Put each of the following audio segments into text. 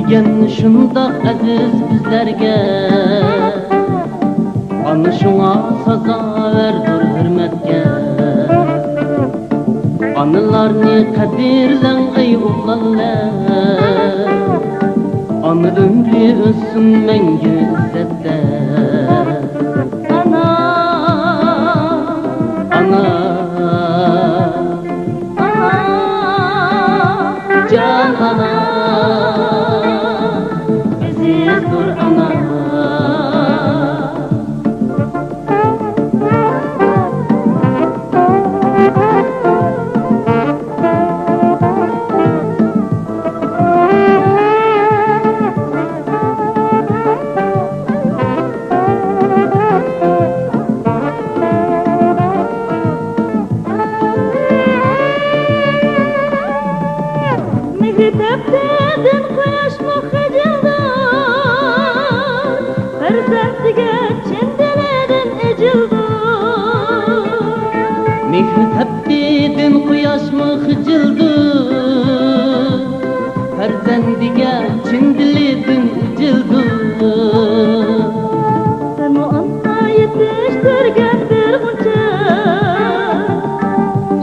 Sevgen şunda aziz bizlerge, ana şuna sazaverdir hürmetge. Analarni kadirlen ey uglanlar, ana ömrü össün menge izzette. Ana, ana, ana, can ana, bizizdir ana. Mektepten koyaş mı hıcıldı, Ferzentiga çendeleden ecildi. Mektepten koyaş mı hıcıldı, Ferzentiga çendeleden ecildi. Sen o anda yetiştirgen bir bunca,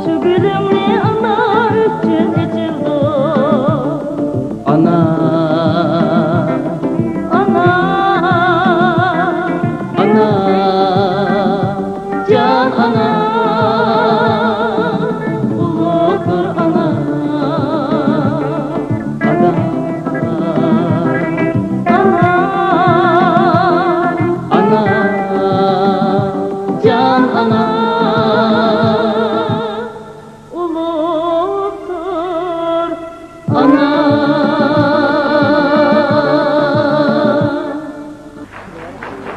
şu gülümni ana üçün ecildi. Ana, Ana, ana, can ana, uludur ana. Ana, ana, ana, can ana. uludur Ana.